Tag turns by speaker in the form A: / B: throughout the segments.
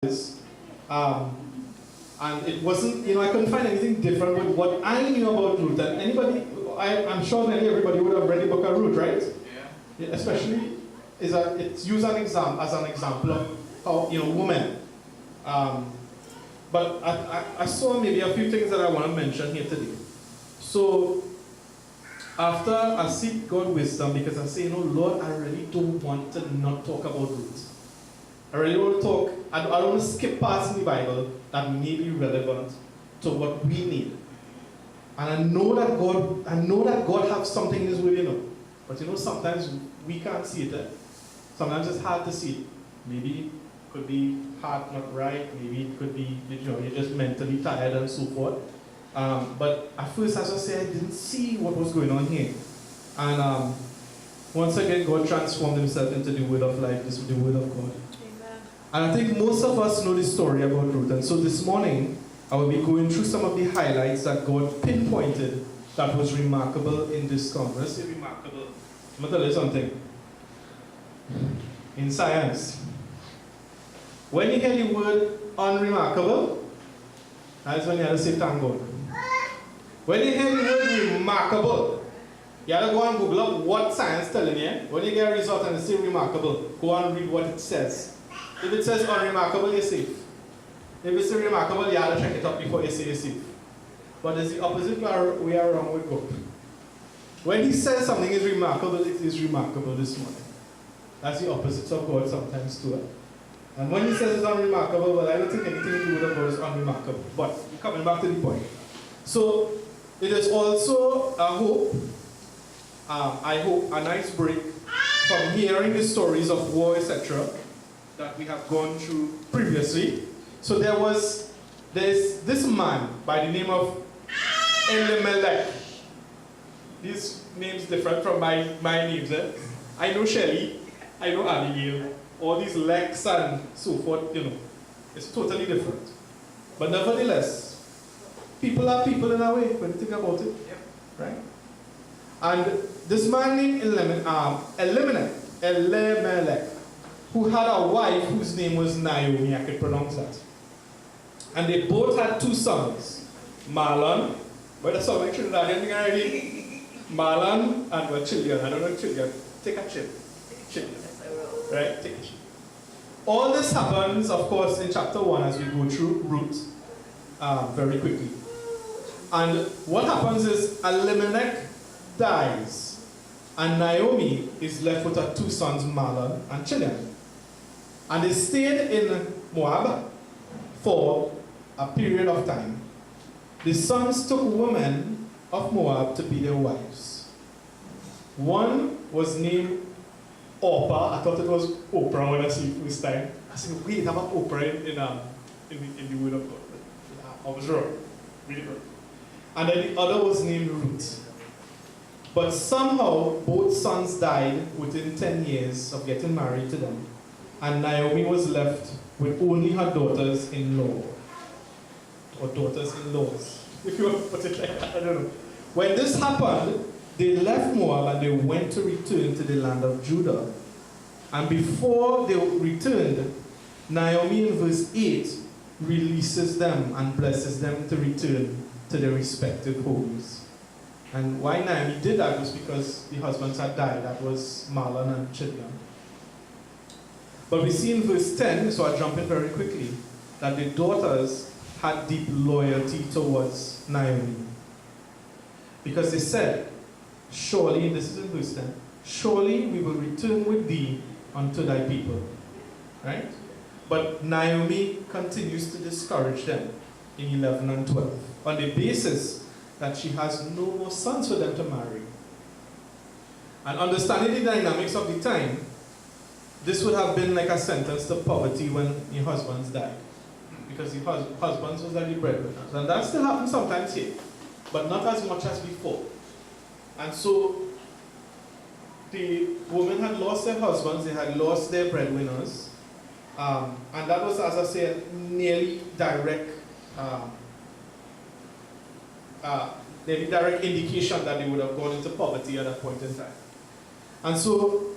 A: is. And it wasn't, I couldn't find anything different with what I knew about Ruth. And I'm sure nearly everybody would have read the book of Ruth, right? Yeah. Especially, it's used as an example of how, women. But I saw maybe a few things that I want to mention here today. So, after I seek God wisdom, because I say, Lord, I really don't want to not talk about Ruth. I really want to talk, I don't want to skip past in the Bible that may be relevant to what we need. And I know that God has something in His will, But sometimes we can't see it. Sometimes it's hard to see it. Maybe it could be heart not right, maybe it could be, you're just mentally tired and so forth. But at first, as I said, I didn't see what was going on here. And once again, God transformed Himself into the Word of life. This is the Word of God. And I think most of us know the story about Ruth. And so this morning, I will be going through some of the highlights that God pinpointed that was remarkable in this conference. Say remarkable. I'm going to tell you something. In science, when you hear the word unremarkable, that's when you have to say thank God. When you hear the word remarkable, you have to go and Google up what science telling you. When you get a result and it says remarkable, go and read what it says. If it says unremarkable, you're safe. If it's remarkable, you have to check it up before you say you're safe. But it's the opposite way around with God. When He says something is remarkable, it is remarkable this morning. That's the opposite of God sometimes too. And when He says it's unremarkable, well, I don't think anything in the Word of God is unremarkable. But coming back to the point. So, it is also a hope, I hope, a nice break from hearing the stories of war, etc., that we have gone through previously. So there's this man by the name of Elimelech. These names different from my names. I know Shelley, I know Abigail, all these Lex and so forth, it's totally different. But nevertheless, people are people in a way when you think about it. Yep. Right? And this man named Elimelech, who had a wife whose name was Naomi, I could pronounce that. And they both had two sons, Mahlon, but that's all like Trinidad and Tobago. Mahlon and Chilion. I don't know Chilion. Take a chip. Chilion. Right? Take a chip. All this happens, of course, in chapter 1 as we go through Ruth very quickly. And what happens is Elimelech dies, and Naomi is left with her two sons, Mahlon and Chilion. And they stayed in Moab for a period of time. The sons took women of Moab to be their wives. One was named Orpah. I thought it was Oprah when I see it first time. I said, wait, have an Oprah in the Word of God. I was wrong. Really wrong. And then the other was named Ruth. But somehow, both sons died within 10 years of getting married to them. And Naomi was left with only her daughters-in-law. Or daughters-in-laws. If you want to put it like that, I don't know. When this happened, they left Moab and they went to return to the land of Judah. And before they returned, Naomi in verse 8 releases them and blesses them to return to their respective homes. And why Naomi did that was because the husbands had died. That was Mahlon and Chilion. But we see in verse 10, so I jump in very quickly, that the daughters had deep loyalty towards Naomi. Because they said, surely, this is in verse 10, surely we will return with thee unto thy people. Right? But Naomi continues to discourage them in 11 and 12 on the basis that she has no more sons for them to marry. And understanding the dynamics of the time, this would have been like a sentence to poverty when your husbands died. Because the husbands was like the breadwinners. And that still happens sometimes here, but not as much as before. And so, the women had lost their husbands, they had lost their breadwinners. And that was, as I said, nearly direct indication that they would have gone into poverty at that point in time. And so,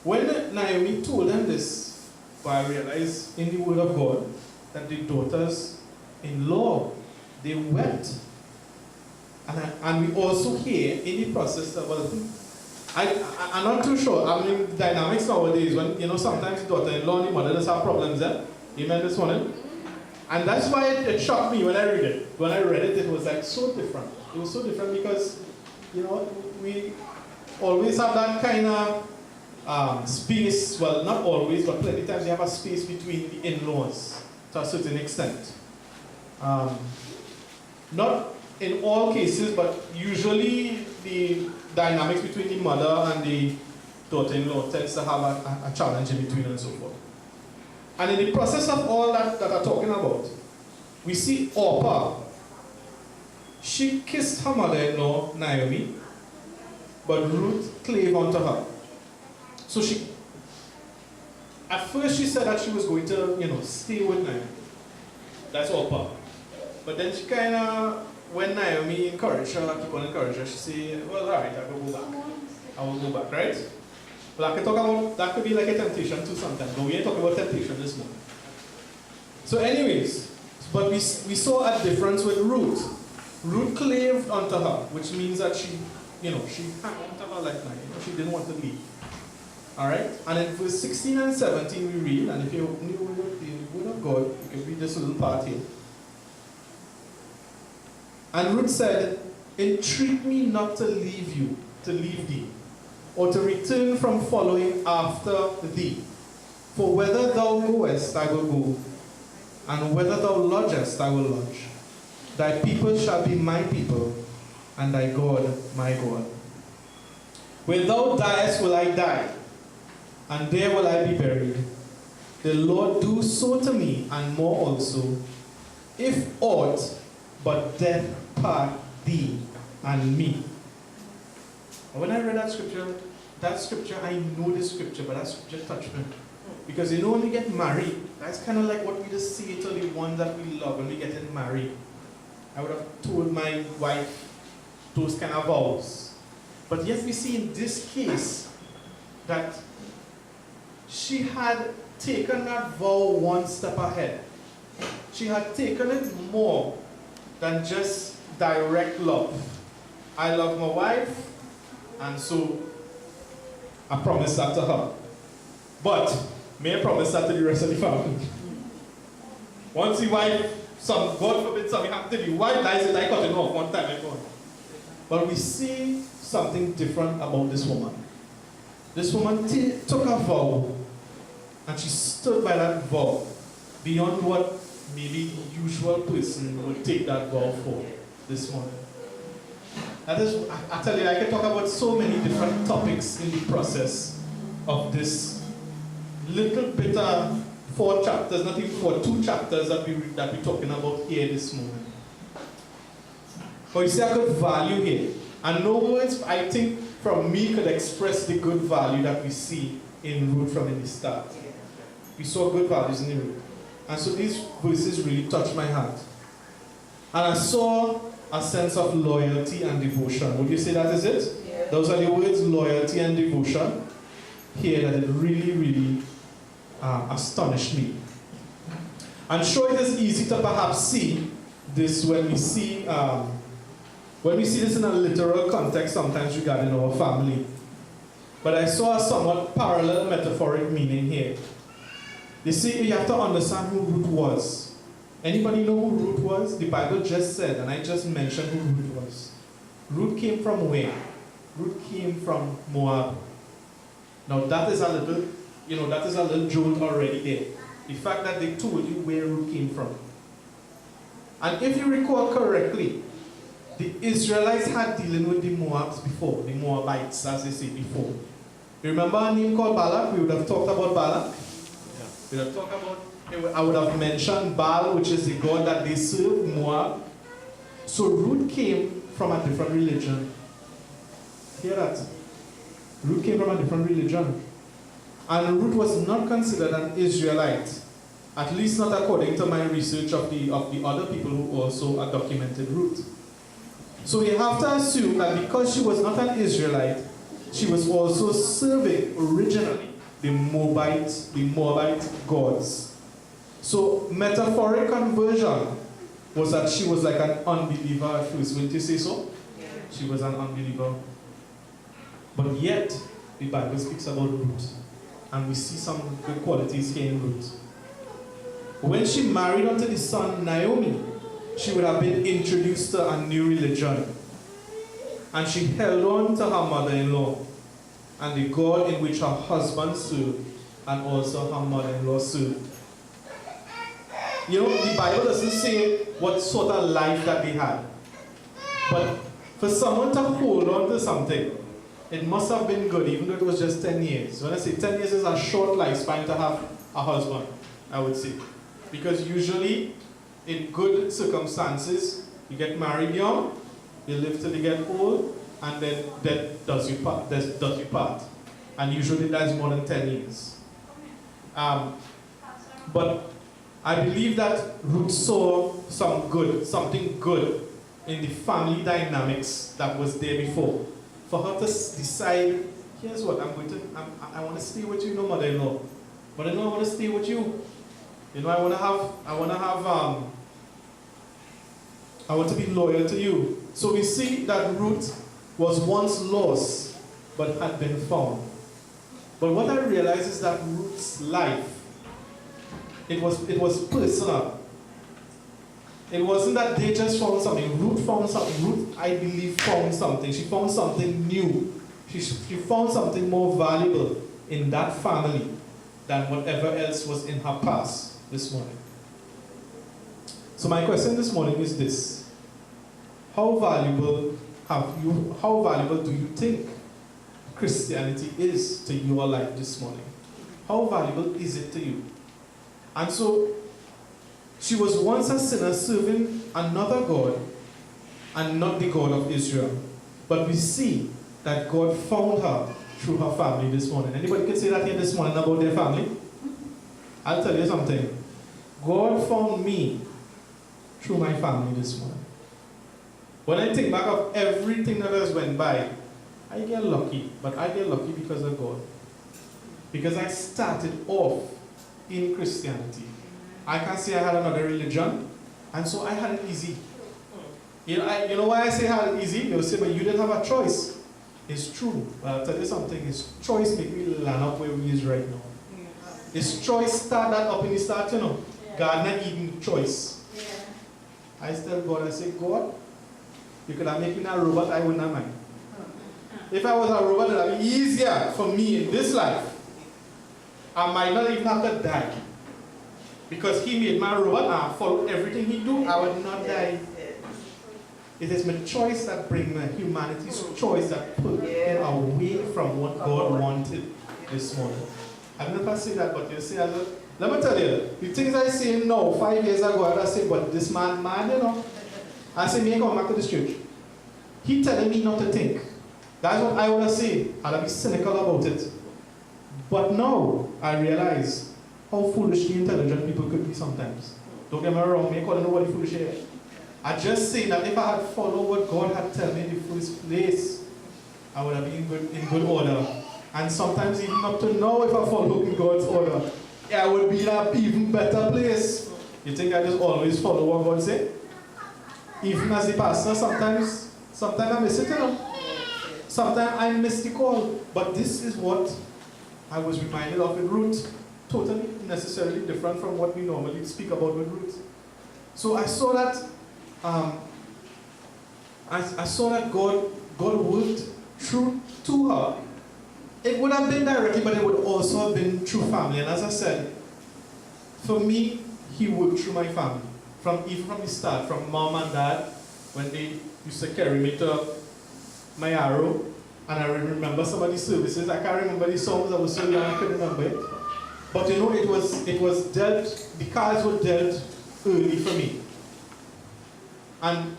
A: when Naomi told them this, But I realized in the Word of God that the daughters-in-law, they wept. And we also hear in the process that, well, I'm not too sure. I mean, dynamics nowadays, when, sometimes the daughter-in-law and the mother just have problems there. Amen this morning? And that's why it shocked me when I read it. When I read it, it was like so different. It was so different because, we always have that kind of space. Well, not always, but plenty of times you have a space between the in-laws to a certain extent. Not in all cases, but usually the dynamics between the mother and the daughter-in-law tends to have a challenge in between and so forth. And in the process of all that I'm talking about, we see Orpah. She kissed her mother-in-law, Naomi, but Ruth clave onto her. So at first she said that she was going to, stay with Naomi. That's Orpah. But then she kind of, when Naomi encouraged her, keep on encouraging her, she said, well, all right, I will go back. I will go back, right? Well, I can talk about, that could be like a temptation too sometimes, but we ain't talking about temptation this morning. So anyways, but we saw a difference with Ruth. Ruth claved onto her, which means that she hung onto her like that. She didn't want to leave. All right? And in verse 16 and 17 we read, and if you open the Word of God, you can read this little part here. And Ruth said, entreat me not to leave thee, or to return from following after thee. For whether thou goest, I will go, and whether thou lodgest, I will lodge. Thy people shall be my people, and thy God my God. Where thou diest will I die, and there will I be buried. The Lord do so to me, and more also, if aught but death part thee and me. And when I read that scripture, I know this scripture, but that scripture touched me. Because when we get married, that's kind of like what we just say to the one that we love when we get married. I would have told my wife those kind of vows. But yet we see in this case that she had taken that vow one step ahead. She had taken it more than just direct love. I love my wife, and so I promise that to her. But may I promise that to the rest of the family? Once the wife, God forbid something happened to the wife, I said I cut it off one time and gone. But we see something different about this woman. This woman took a vow, and she stood by that vow beyond what maybe the usual person would take that vow for this morning. That is, I tell you, I can talk about so many different topics in the process of this little bit of 4 chapters, not even 4, 2 chapters that we're talking about here this morning. But you see a good value here. And no words, I think, from me could express the good value that we see in Ruth from in the start. We saw good values in the Ruth. And so these verses really touched my heart. And I saw a sense of loyalty and devotion. Would you say that is it? Yeah. Those are the words, loyalty and devotion, here, that it really, really astonished me. I'm sure it is easy to perhaps see this when we see this in a literal context, sometimes regarding our family. But I saw a somewhat parallel metaphoric meaning here. You see, you have to understand who Ruth was. Anybody know who Ruth was? The Bible just said, and I just mentioned who Ruth was. Ruth came from where? Ruth came from Moab. Now that is a little jolt already there. The fact that they told you where Ruth came from. And if you recall correctly, the Israelites had dealing with the Moabs before, the Moabites, as they say before. You remember a name called Balak? We would have talked about Balak. We would have talked about, I would have mentioned Baal, which is the god that they serve, Moab. So Ruth came from a different religion. Hear that? Ruth came from a different religion. And Ruth was not considered an Israelite, at least not according to my research of the other people who also documented Ruth. So we have to assume that because she was not an Israelite, she was also serving originally the Moabite gods. So metaphoric conversion was that she was like an unbeliever at first. Wouldn't you say so?
B: Yeah.
A: She was an unbeliever. But yet, the Bible speaks about Ruth. And we see some good qualities here in Ruth. When she married unto the son Naomi, she would have been introduced to a new religion. And she held on to her mother-in-law and the God in which her husband served and also her mother-in-law served. You know, the Bible doesn't say what sort of life that they had. But for someone to hold on to something, it must have been good, even though it was just 10 years. When I say 10 years is a short lifespan to have a husband, I would say. Because usually, in good circumstances, you get married young, you live till you get old, and then death does you part. And usually that's more than 10 years. But I believe that Ruth saw something good in the family dynamics that was there before. For her to decide, here's what I want to stay with you, no mother-in-law. Mother-in-law, I want to stay with you. You know, I want to be loyal to you. So we see that Ruth was once lost, but had been found. But what I realize is that Ruth's life, it was personal. It wasn't that they just found something. Ruth found something. Ruth, I believe, found something. She found something new. She found something more valuable in that family than whatever else was in her past this morning. So my question this morning is this. How valuable do you think Christianity is to your life this morning? How valuable is it to you? And so, she was once a sinner serving another God and not the God of Israel. But we see that God found her through her family this morning. Anybody can say that here this morning about their family? I'll tell you something. God found me through my family this morning. When I think back of everything that has went by, I get lucky. But I get lucky because of God. Because I started off in Christianity. I can't say I had another religion, and so I had it easy. You know why I say I had it easy? You'll say, but you didn't have a choice. It's true. But I'll tell you something, his choice make me land up where we is right now. His choice start that up in the start, you know. Garden of Eden choice. I tell God, I say, God, you could have made me a robot, I wouldn't have mind. If I was a robot, it would be easier for me in this life. I might not even have to die. Because he made my robot and I followed everything he do, I would not die. It is my choice that brings me, humanity's choice that put him away from what God wanted this morning. I never say that, but you see, let me tell you, the things I say now, 5 years ago, I say, but this man, you know. I say, me ain't come back to this church. He telling me not to think. That's what I want to say. I'll be cynical about it. But now, I realize how foolishly intelligent people could be sometimes. Don't get me wrong, me calling nobody foolish here. I just say that if I had followed what God had told me in the first place, I would have been in good order. And sometimes even up to now, if I follow in God's order, I would be in an even better place. You think I just always follow what God say? Even as the pastor, sometimes I miss it, you know. Sometimes I miss the call. But this is what I was reminded of with Ruth. Totally necessarily different from what we normally speak about with Ruth. So I saw that I saw that God worked through to her. It would have been directly, but it would also have been through family. And as I said, for me, he worked through my family. Even from the start, from mom and dad, when they used to carry me to my arrow. And I remember some of the services. I can't remember the songs, I was so young I couldn't remember it. But you know, it was dealt, the cards were dealt early for me. And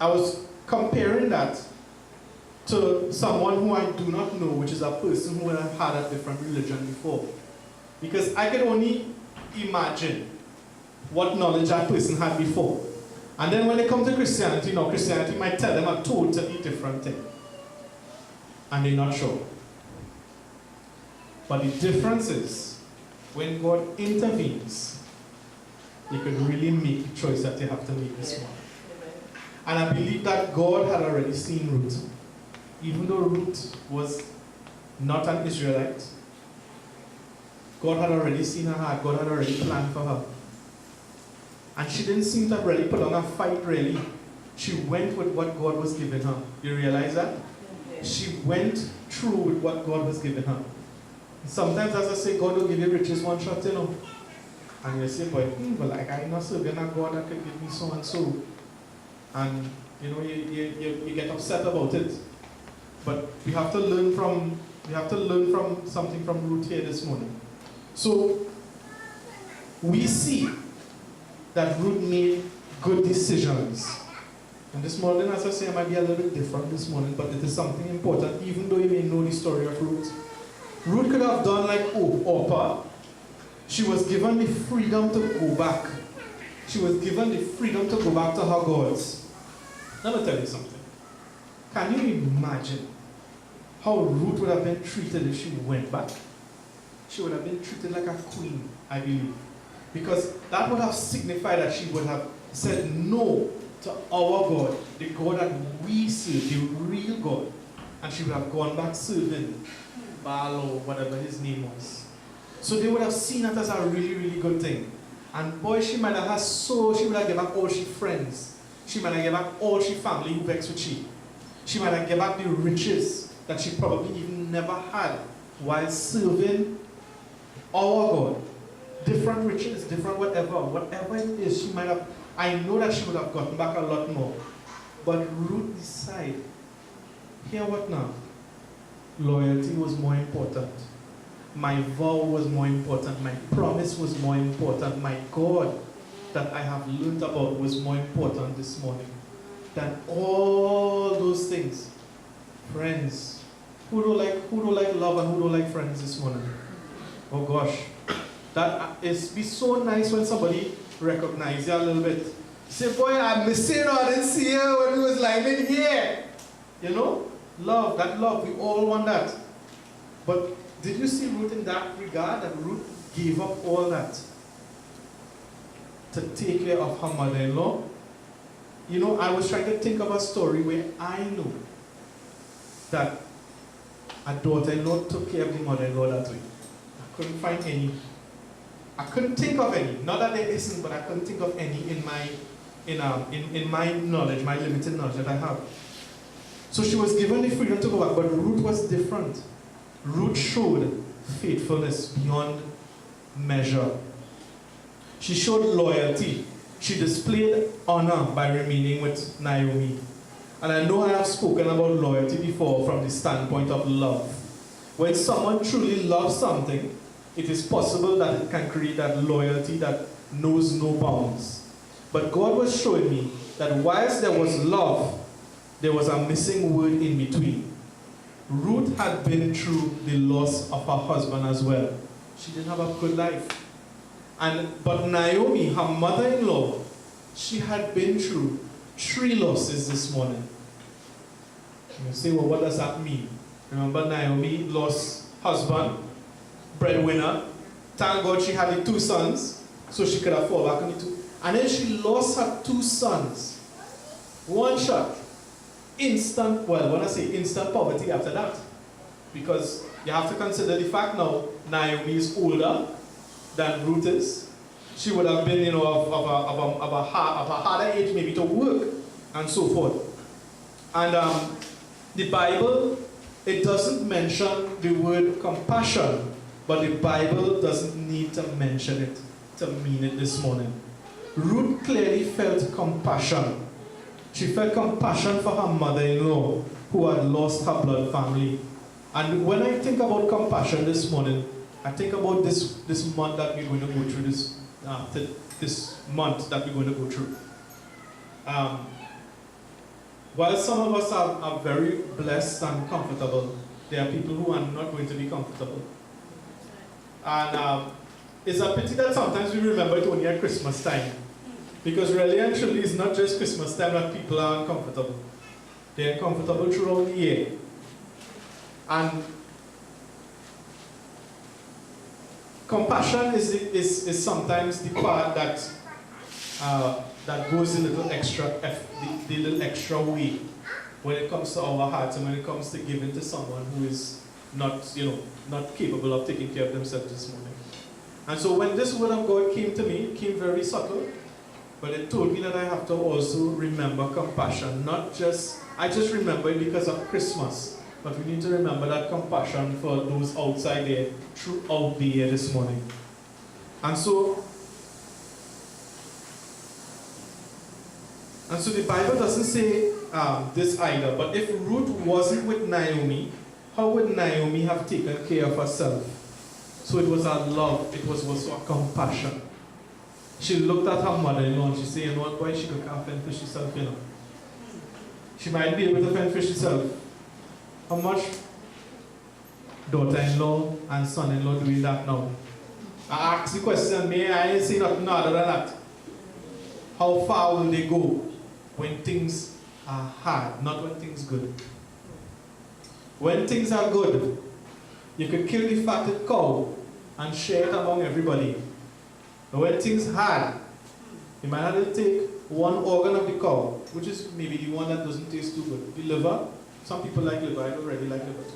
A: I was comparing that to someone who I do not know, which is a person who had had a different religion before. Because I could only imagine what knowledge that person had before. And then when they come to Christianity, Christianity might tell them a totally different thing. And they're not sure. But the difference is, when God intervenes, you can really make the choice that you have to make this morning. And I believe that God had already seen Ruth. Even though Ruth was not an Israelite, God had already seen her heart. God had already planned for her. And she didn't seem to have really put on a fight, really. She went with what God was giving her. You realize that? She went through with what God was giving her. Sometimes, as I say, God will give you riches one shot, you know. And you say, but like, I'm not serving a God that could give me so and so. And, you know, you get upset about it. But we have to learn from something from Ruth here this morning. So, we see that Ruth made good decisions. And this morning, as I say, I might be a little bit different this morning, but it is something important, even though you may know the story of Ruth. Ruth could have done like Orpah. She was given the freedom to go back. She was given the freedom to go back to her gods. Let me tell you something. Can you imagine how Ruth would have been treated if she went back? She would have been treated like a queen, I believe. Because that would have signified that she would have said no to our God, the God that we serve, the real God. And she would have gone back serving Baal or whatever his name was. So they would have seen it as a really, really good thing. And boy, she would have given back all she friends. She might have given back all she family who vexed with she. She might have given back the riches that she probably even never had while serving our God. Different riches, different whatever it is, she might have, I know that she would have gotten back a lot more. But Ruth decided, hear what now? Loyalty was more important. My vow was more important. My promise was more important. My God that I have learned about was more important this morning than all those things. Friends, who don't like love and who don't like friends this morning? Oh gosh, that is be so nice when somebody recognizes you a little bit. Say, boy, I missed you. I didn't see you when we was lying in here. You know, love, that love, we all want that. But did you see Ruth in that regard? That Ruth gave up all that to take care of her mother-in-law. You know, I was trying to think of a story where I know that a daughter-in-law took care of the mother-in-law that way. I couldn't find any. I couldn't think of any. Not that there isn't, but I couldn't think of any in my knowledge, my limited knowledge that I have. So she was given the freedom to go back, but Ruth was different. Ruth showed faithfulness beyond measure. She showed loyalty. She displayed honor by remaining with Naomi. And I know I have spoken about loyalty before from the standpoint of love. When someone truly loves something, it is possible that it can create that loyalty that knows no bounds. But God was showing me that whilst there was love, there was a missing word in between. Ruth had been through the loss of her husband as well. She didn't have a good life. But Naomi, her mother-in-law, she had been through 3 losses this morning. You say, well, what does that mean? Remember, Naomi lost husband, breadwinner. Thank God she had the 2 sons, so she could afford back on the 2. And then she lost her 2 sons. One shot. Instant, well, when I say instant poverty after that. Because you have to consider the fact now, Naomi is older than Ruth is. She would have been, of a harder age maybe to work and so forth. And the Bible, it doesn't mention the word compassion, but the Bible doesn't need to mention it to mean it this morning. Ruth clearly felt compassion. She felt compassion for her mother-in-law who had lost her blood family. And when I think about compassion this morning, I think about this month that we're going to go through, this month that we're going to go through. While some of us are very blessed and comfortable, there are people who are not going to be comfortable. And it's a pity that sometimes we remember it only at Christmas time. Because really and truly, it's not just Christmas time that people are uncomfortable. They're uncomfortable throughout the year. And Compassion is sometimes the part that that goes a little extra, the little extra way when it comes to our hearts and when it comes to giving to someone who is not, not capable of taking care of themselves this morning. And so when this word of God came to me, it came very subtle, but it told me that I have to also remember compassion. I just remember it because of Christmas, but we need to remember that compassion for those outside there throughout the year this morning. And so the Bible doesn't say this either, but if Ruth wasn't with Naomi, how would Naomi have taken care of herself? So it was her love, it was also a compassion. She looked at her mother-in-law and she said, you know what, boy, she can't fend for herself, She might be able to fend for herself. How much daughter-in-law and son-in-law doing that now? I asked the question, I ain't say nothing other than that. How far will they go when things are hard, not when things are good? When things are good, you could kill the fatted cow and share it among everybody. But when things are hard, you might have to take one organ of the cow, which is maybe the one that doesn't taste too good. The liver, some people like liver, I don't really like liver too.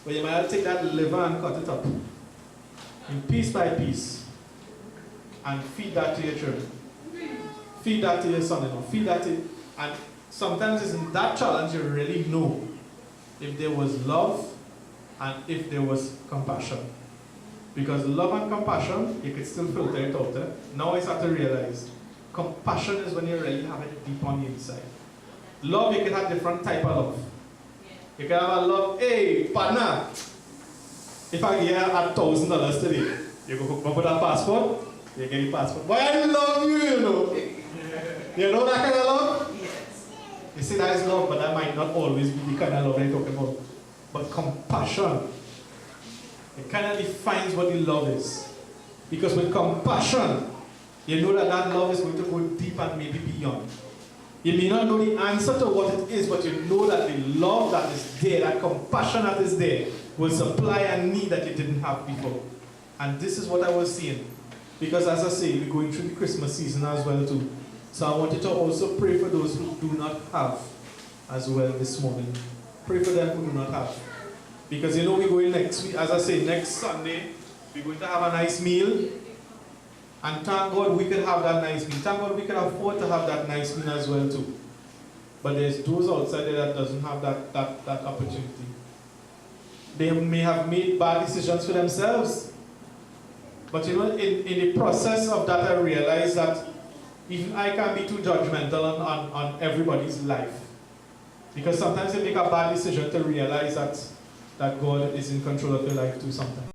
A: But you might have to take that liver and cut it up in piece by piece and feed that to your children. Feed that to your son-in-law. Feed that to, and sometimes it's in that challenge you really know if there was love and if there was compassion. Because love and compassion, you could still filter it out there. Now I start to realize, compassion is when you really have it deep on the inside. Love, you can have different type of love. You can have a love, hey, partner, if I give you $1,000 today, you go put a passport, you get the passport. Boy, I love you, You know that kind of love? Yes. You see, that is love, but that might not always be the kind of love I'm talking about. But compassion, it kind of defines what the love is. Because with compassion, you know that that love is going to go deep and maybe beyond. You may not know the answer to what it is, but you know that the love that is there, that compassion that is there, will supply a need that you didn't have before. And this is what I was seeing. Because as I say, we're going through the Christmas season as well too. So I want you to also pray for those who do not have as well this morning. Pray for them who do not have. Because we're going next week, as I say, next Sunday, we're going to have a nice meal. And thank God we can have that nice meal. Thank God we can afford to have that nice meal as well too. But there's those outside there that doesn't have that opportunity. They may have made bad decisions for themselves. But in the process of that, I realized that even I can be too judgmental on everybody's life. Because sometimes you make a bad decision to realize that God is in control of your life too sometimes.